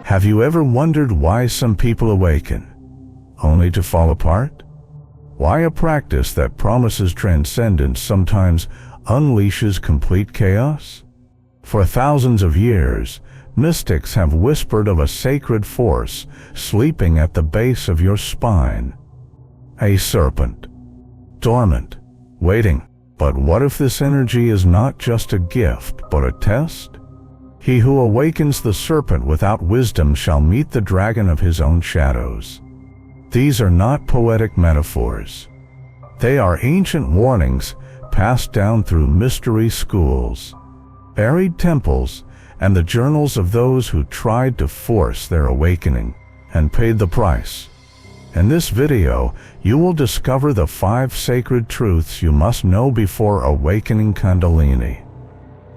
Have you ever wondered why some people awaken, only to fall apart? Why a practice that promises transcendence sometimes unleashes complete chaos? For thousands of years, mystics have whispered of a sacred force sleeping at the base of your spine. A serpent, dormant, waiting. But what if this energy is not just a gift, but a test? He who awakens the serpent without wisdom shall meet the dragon of his own shadows. These are not poetic metaphors. They are ancient warnings passed down through mystery schools, buried temples, and the journals of those who tried to force their awakening and paid the price. In this video, you will discover the 5 sacred truths you must know before awakening Kundalini.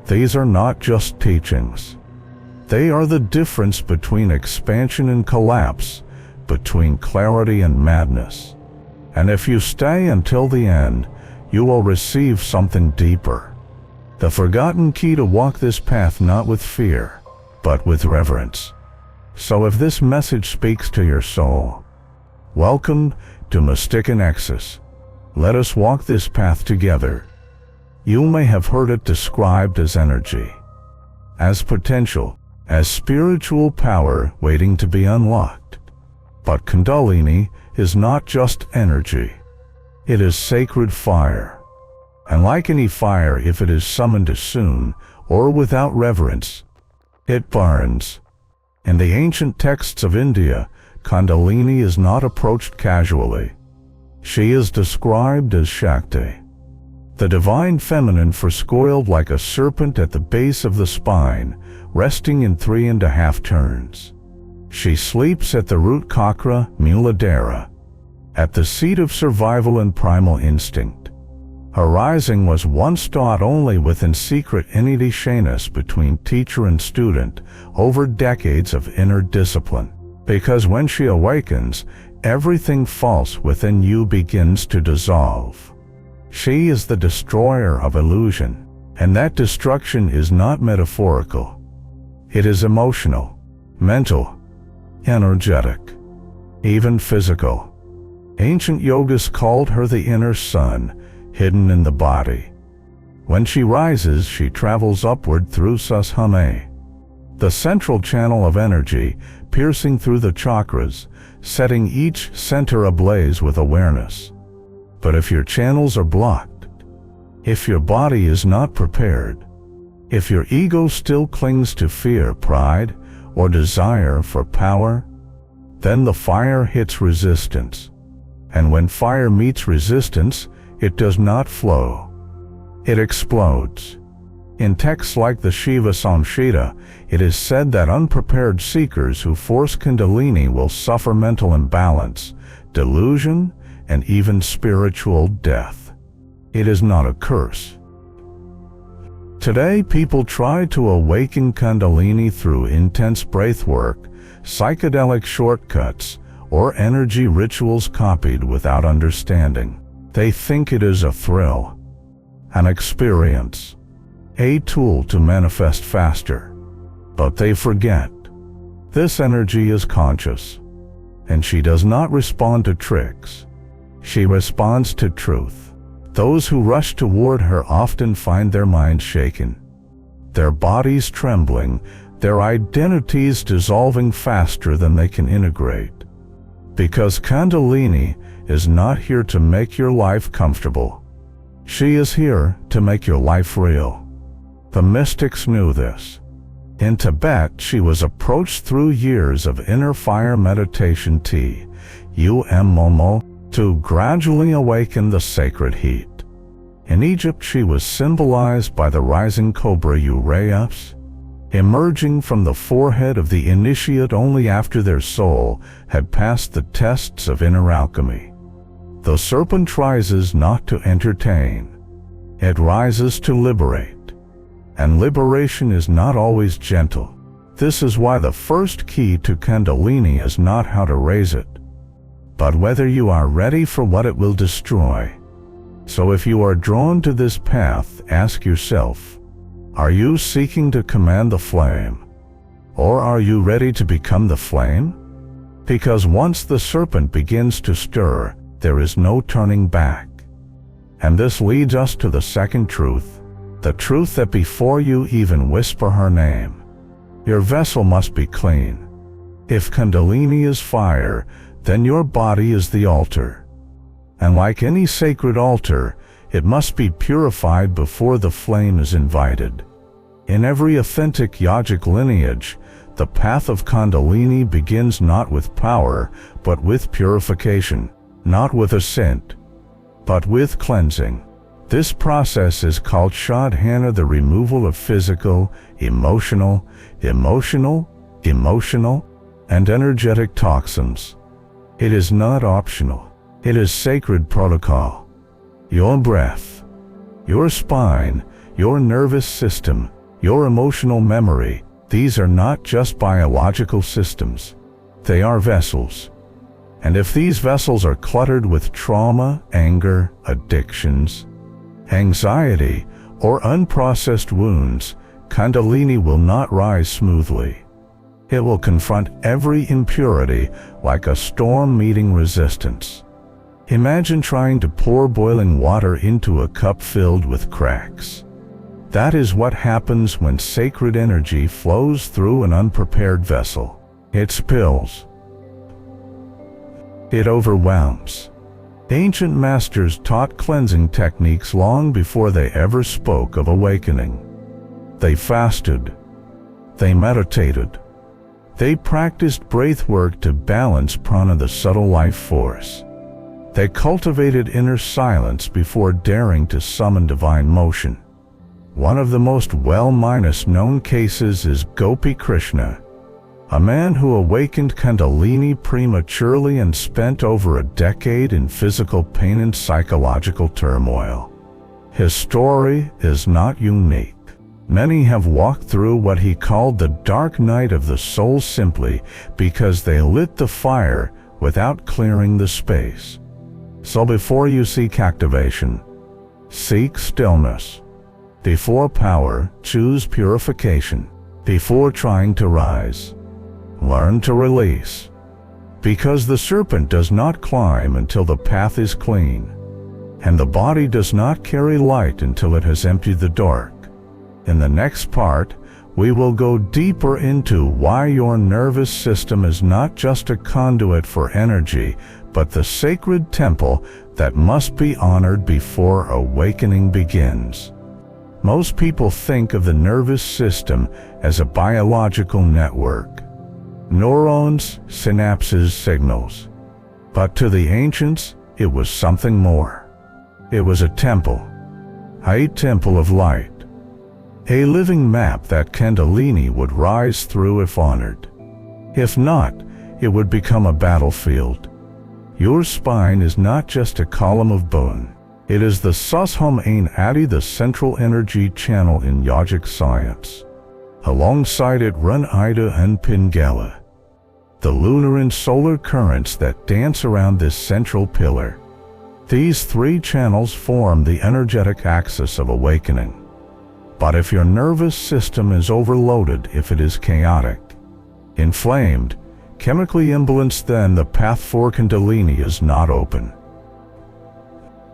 These are not just teachings. They are the difference between expansion and collapse, between clarity and madness. And if you stay until the end, you will receive something deeper. The forgotten key to walk this path not with fear, but with reverence. So if this message speaks to your soul, welcome to Mystica Nexus. Let us walk this path together. You may have heard it described as energy, as potential, as spiritual power waiting to be unlocked. But Kundalini is not just energy. It is sacred fire. And like any fire, if it is summoned too soon or without reverence, it burns. In the ancient texts of India, Kundalini is not approached casually. She is described as Shakti, the divine feminine, coiled like a serpent at the base of the spine, resting in 3.5 turns. She sleeps at the root chakra, Muladhara, at the seat of survival and primal instinct. Her rising was once taught only within secret Inidishanas between teacher and student over decades of inner discipline. Because when she awakens, everything false within you begins to dissolve. She is the destroyer of illusion, and that destruction is not metaphorical. It is emotional, mental, energetic, even physical. Ancient yogas called her the inner sun, hidden in the body. When she rises, she travels upward through Sushumna, the central channel of energy, piercing through the chakras, setting each center ablaze with awareness. But if your channels are blocked, if your body is not prepared, if your ego still clings to fear, pride, or desire for power, then the fire hits resistance. And when fire meets resistance, it does not flow. It explodes. In texts like the Shiva Samhita, it is said that unprepared seekers who force Kundalini will suffer mental imbalance, delusion, and even spiritual death. It is not a curse. Today, people try to awaken Kundalini through intense breathwork, psychedelic shortcuts, or energy rituals copied without understanding. They think it is a thrill, an experience, a tool to manifest faster. But they forget. This energy is conscious, and she does not respond to tricks. She responds to truth. Those who rush toward her often find their minds shaken, their bodies trembling, their identities dissolving faster than they can integrate. Because Kundalini is not here to make your life comfortable. She is here to make your life real. The mystics knew this. In Tibet, she was approached through years of inner fire meditation to gradually awaken the sacred heat. In Egypt, she was symbolized by the rising cobra Uraeus, emerging from the forehead of the initiate only after their soul had passed the tests of inner alchemy. The serpent rises not to entertain. It rises to liberate. And liberation is not always gentle. This is why the first key to Kundalini is not how to raise it, but whether you are ready for what it will destroy. So if you are drawn to this path, ask yourself, are you seeking to command the flame? Or are you ready to become the flame? Because once the serpent begins to stir, there is no turning back. And this leads us to the second truth, the truth that before you even whisper her name, your vessel must be clean. If Kundalini is fire, then your body is the altar. And like any sacred altar, it must be purified before the flame is invited. In every authentic yogic lineage, the path of Kundalini begins not with power, but with purification, not with ascent, but with cleansing. This process is called sadhana, the removal of physical, emotional, and energetic toxins. It is not optional. It is sacred protocol. Your breath, your spine, your nervous system, your emotional memory, these are not just biological systems. They are vessels. And if these vessels are cluttered with trauma, anger, addictions, anxiety, or unprocessed wounds, Kundalini will not rise smoothly. It will confront every impurity like a storm meeting resistance. Imagine trying to pour boiling water into a cup filled with cracks. That is what happens when sacred energy flows through an unprepared vessel. It spills. It overwhelms. Ancient masters taught cleansing techniques long before they ever spoke of awakening. They fasted. They meditated. They practiced breath work to balance prana, the subtle life force. They cultivated inner silence before daring to summon divine motion. One of the most well-known cases is Gopi Krishna, a man who awakened Kundalini prematurely and spent over a decade in physical pain and psychological turmoil. His story is not unique. Many have walked through what he called the dark night of the soul simply because they lit the fire without clearing the space. So before you seek activation, seek stillness. Before power, choose purification. Before trying to rise, learn to release. Because the serpent does not climb until the path is clean, and the body does not carry light until it has emptied the dark. In the next part, we will go deeper into why your nervous system is not just a conduit for energy, but the sacred temple that must be honored before awakening begins. Most people think of the nervous system as a biological network. Neurons, synapses, signals. But to the ancients, it was something more. It was a temple of light. A living map that Kundalini would rise through if honored. If not, it would become a battlefield. Your spine is not just a column of bone. It is the Sushum Ain Adi, the central energy channel in yogic science. Alongside it run Ida and Pingala, the lunar and solar currents that dance around this central pillar. These three channels form the energetic axis of awakening. But if your nervous system is overloaded, if it is chaotic, inflamed, chemically imbalanced, then the path for Kundalini is not open,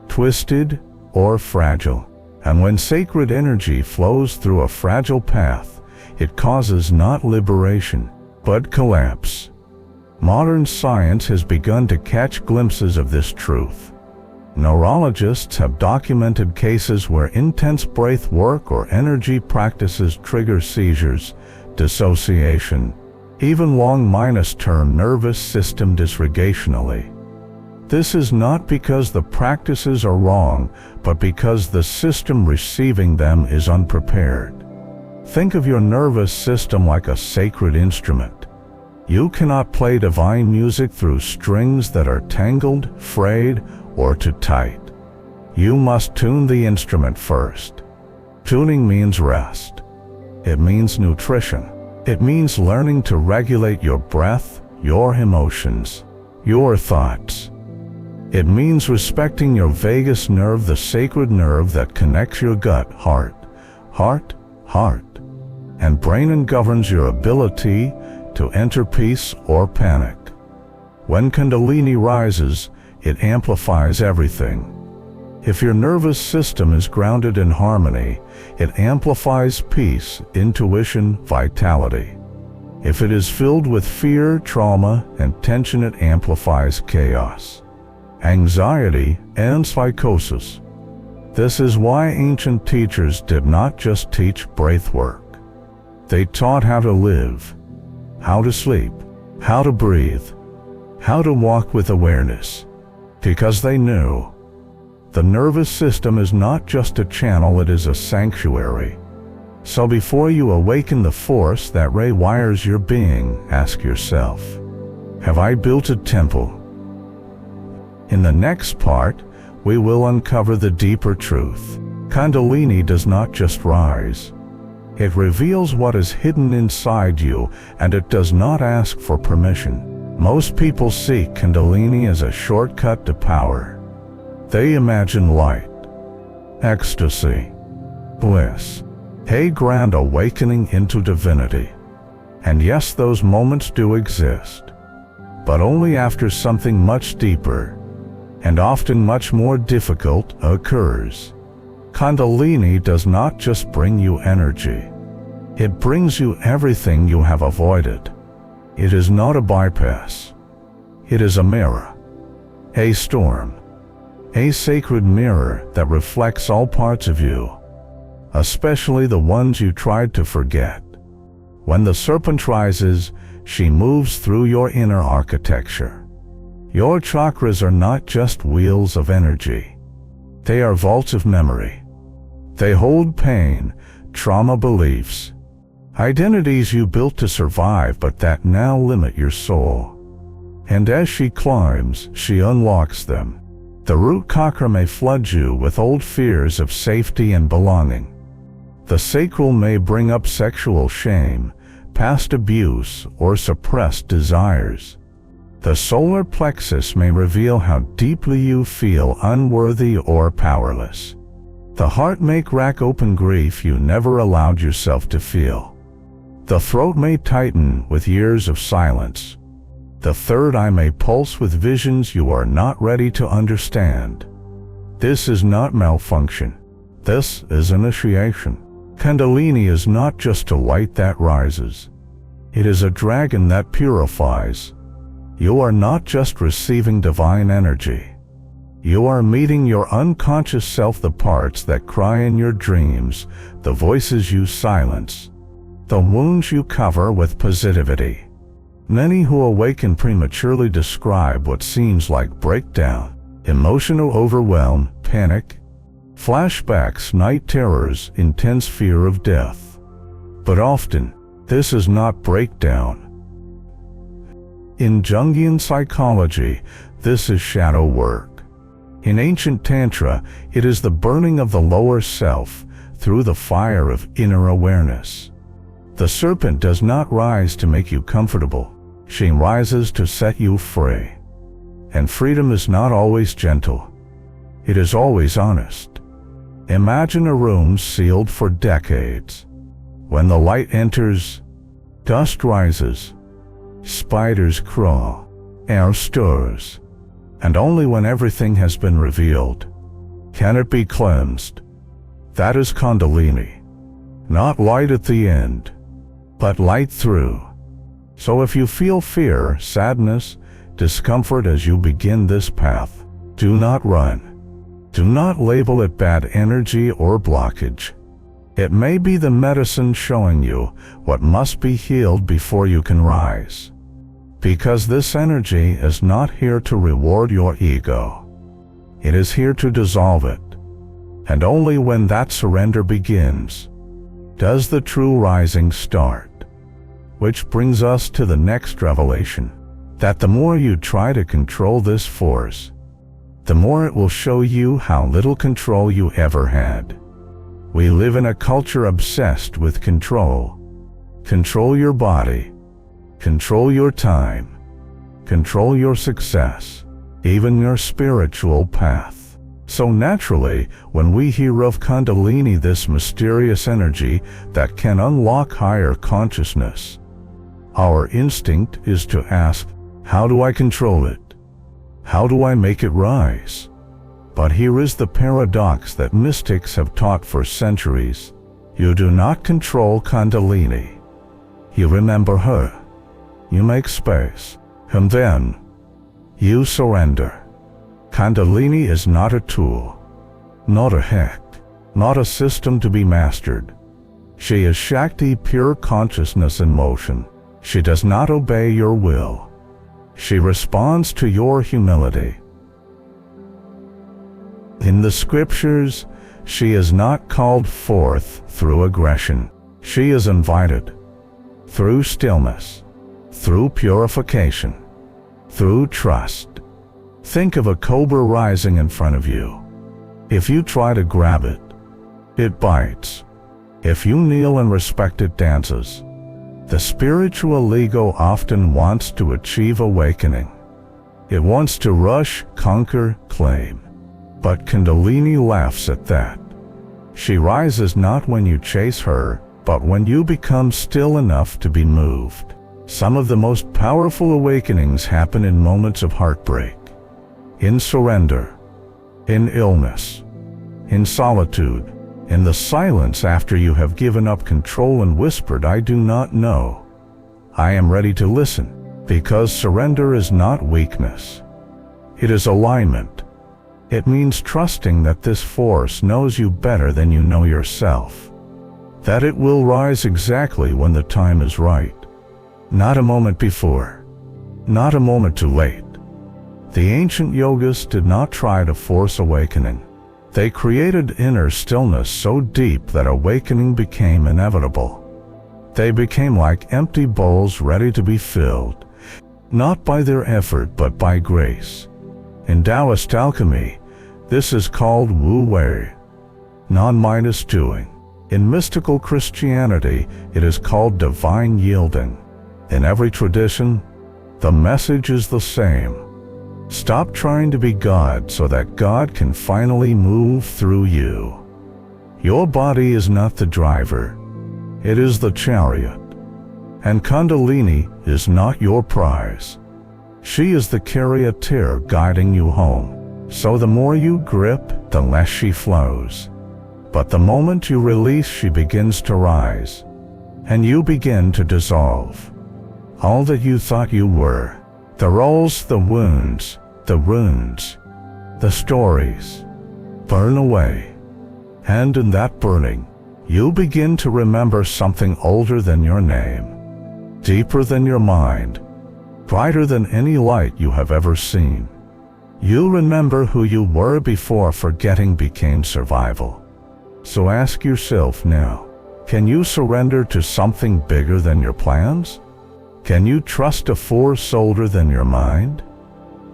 twisted, or fragile. And when sacred energy flows through a fragile path, it causes not liberation, but collapse. Modern science has begun to catch glimpses of this truth. Neurologists have documented cases where intense breath work or energy practices trigger seizures, dissociation, even long-term nervous system dysregulationally. This is not because the practices are wrong, but because the system receiving them is unprepared. Think of your nervous system like a sacred instrument. You cannot play divine music through strings that are tangled, frayed, or too tight. You must tune the instrument first. Tuning means rest. It means nutrition. It means learning to regulate your breath, your emotions, your thoughts. It means respecting your vagus nerve, the sacred nerve that connects your gut, heart. and brain and governs your ability to enter peace or panic. When Kundalini rises, it amplifies everything. If your nervous system is grounded in harmony, it amplifies peace, intuition, vitality. If it is filled with fear, trauma, and tension, it amplifies chaos, anxiety, and psychosis. This is why ancient teachers did not just teach breathwork. They taught how to live, how to sleep, how to breathe, how to walk with awareness, because they knew the nervous system is not just a channel, it is a sanctuary. So before you awaken the force that rewires your being, ask yourself, have I built a temple? In the next part, we will uncover the deeper truth. Kundalini does not just rise. It reveals what is hidden inside you, and it does not ask for permission. Most people see Kundalini as a shortcut to power. They imagine light, ecstasy, bliss, a grand awakening into divinity. And yes, those moments do exist, but only after something much deeper, and often much more difficult, occurs. Kundalini does not just bring you energy. It brings you everything you have avoided. It is not a bypass. It is a mirror, a storm, a sacred mirror that reflects all parts of you, especially the ones you tried to forget. When the serpent rises, she moves through your inner architecture. Your chakras are not just wheels of energy. They are vaults of memory. They hold pain, trauma, beliefs, identities you built to survive but that now limit your soul. And as she climbs, she unlocks them. The root chakra may flood you with old fears of safety and belonging. The sacral may bring up sexual shame, past abuse, or suppressed desires. The solar plexus may reveal how deeply you feel unworthy or powerless. The heart may crack open grief you never allowed yourself to feel. The throat may tighten with years of silence. The third eye may pulse with visions you are not ready to understand. This is not malfunction. This is initiation. Kundalini is not just a light that rises. It is a dragon that purifies. You are not just receiving divine energy. You are meeting your unconscious self, the parts that cry in your dreams, the voices you silence, the wounds you cover with positivity. Many who awaken prematurely describe what seems like breakdown, emotional overwhelm, panic, flashbacks, night terrors, intense fear of death. But often, this is not breakdown. In Jungian psychology, this is shadow work. In ancient Tantra, it is the burning of the lower self through the fire of inner awareness. The serpent does not rise to make you comfortable. She rises to set you free. And freedom is not always gentle. It is always honest. Imagine a room sealed for decades. When the light enters, dust rises, spiders crawl, air stirs, and only when everything has been revealed can it be cleansed. That is Kundalini. Not light at the end, but light through. So if you feel fear, sadness, discomfort as you begin this path, do not run. Do not label it bad energy or blockage. It may be the medicine showing you what must be healed before you can rise. Because this energy is not here to reward your ego. It is here to dissolve it. And only when that surrender begins, does the true rising start. Which brings us to the next revelation, that the more you try to control this force, the more it will show you how little control you ever had. We live in a culture obsessed with control. Control your body. Control your time. Control your success. Even your spiritual path. So naturally, when we hear of Kundalini, this mysterious energy that can unlock higher consciousness, our instinct is to ask, how do I control it? How do I make it rise? But here is the paradox that mystics have taught for centuries. You do not control Kundalini. You remember her. You make space. And then, you surrender. Kundalini is not a tool, not a hack, not a system to be mastered. She is Shakti, pure consciousness in motion. She does not obey your will. She responds to your humility. In the scriptures, she is not called forth through aggression. She is invited through stillness, through purification, through trust. Think of a cobra rising in front of you. If you try to grab it, it bites. If you kneel and respect, it dances. The spiritual ego often wants to achieve awakening. It wants to rush, conquer, claim. But Kundalini laughs at that. She rises not when you chase her, but when you become still enough to be moved. Some of the most powerful awakenings happen in moments of heartbreak, in surrender, in illness, in solitude, in the silence after you have given up control and whispered, I do not know. I am ready to listen, because surrender is not weakness. It is alignment. It means trusting that this force knows you better than you know yourself, that it will rise exactly when the time is right, not a moment before, not a moment too late. The ancient yogists did not try to force awakening. They created inner stillness so deep that awakening became inevitable. They became like empty bowls ready to be filled, not by their effort but by grace. In Taoist alchemy, this is called Wu Wei, non-Midas doing. In mystical Christianity, it is called divine yielding. In every tradition, the message is the same. Stop trying to be God so that God can finally move through you. Your body is not the driver. It is the chariot. And Kundalini is not your prize. She is the charioteer guiding you home. So the more you grip, the less she flows. But the moment you release, she begins to rise. And you begin to dissolve. All that you thought you were, the roles, the wounds, the runes, the stories, burn away. And in that burning, you begin to remember something older than your name, deeper than your mind, brighter than any light you have ever seen. You remember who you were before forgetting became survival. So ask yourself now, can you surrender to something bigger than your plans? Can you trust a force older than your mind?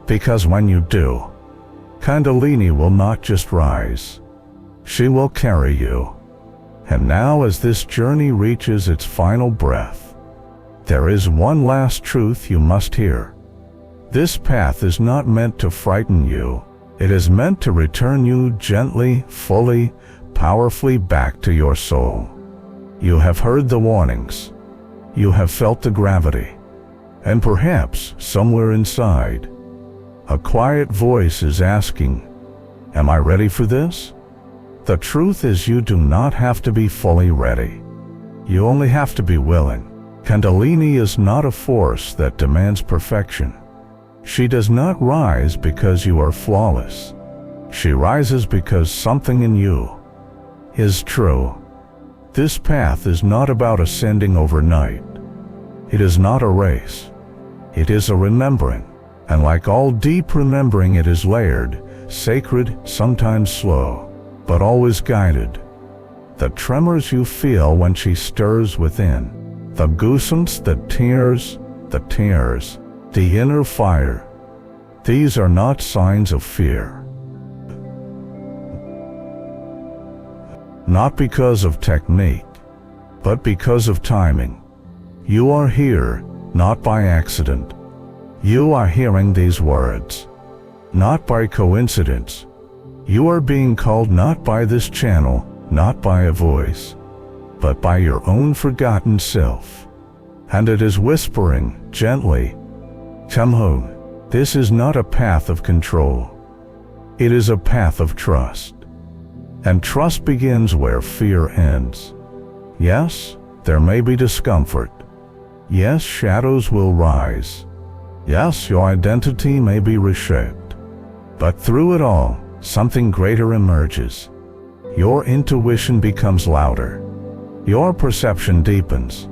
Because when you do, Kundalini will not just rise. She will carry you. And now as this journey reaches its final breath, there is one last truth you must hear. This path is not meant to frighten you. It is meant to return you gently, fully, powerfully back to your soul. You have heard the warnings. You have felt the gravity. And perhaps, somewhere inside, a quiet voice is asking, am I ready for this? The truth is you do not have to be fully ready. You only have to be willing. Kundalini is not a force that demands perfection. She does not rise because you are flawless. She rises because something in you is true. This path is not about ascending overnight. It is not a race. It is a remembering. And like all deep remembering, it is layered, sacred, sometimes slow, but always guided. The tremors you feel when she stirs within, the goosebumps, the tears, the inner fire, these are not signs of fear. Not because of technique, but because of timing. You are here, not by accident. You are hearing these words, not by coincidence. You are being called not by this channel, not by a voice, but by your own forgotten self. And it is whispering, gently, "Come home." This is not a path of control. It is a path of trust. And trust begins where fear ends. Yes, there may be discomfort. Yes, shadows will rise. Yes, your identity may be reshaped. But through it all, something greater emerges. Your intuition becomes louder. Your perception deepens.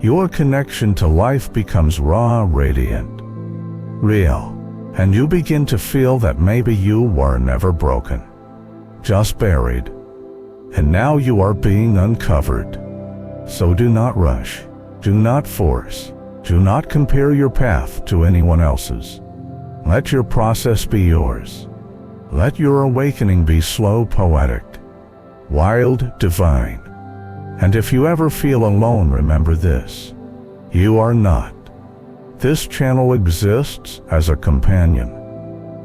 Your connection to life becomes raw, radiant, real. And you begin to feel that maybe you were never broken, just buried. And now you are being uncovered. So do not rush. Do not force. Do not compare your path to anyone else's. Let your process be yours. Let your awakening be slow, poetic, wild, divine. And if you ever feel alone, remember this: you are not. This channel exists as a companion,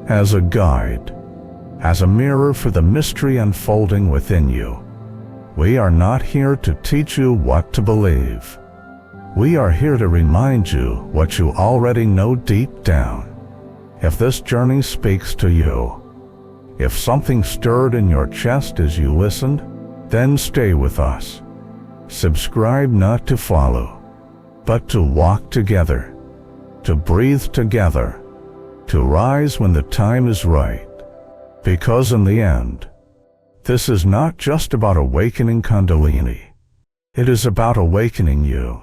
as a guide, as a mirror for the mystery unfolding within you. We are not here to teach you what to believe. We are here to remind you what you already know deep down. If this journey speaks to you, if something stirred in your chest as you listened, then stay with us. Subscribe not to follow, but to walk together, to breathe together, to rise when the time is right. Because in the end, this is not just about awakening Kundalini. It is about awakening you.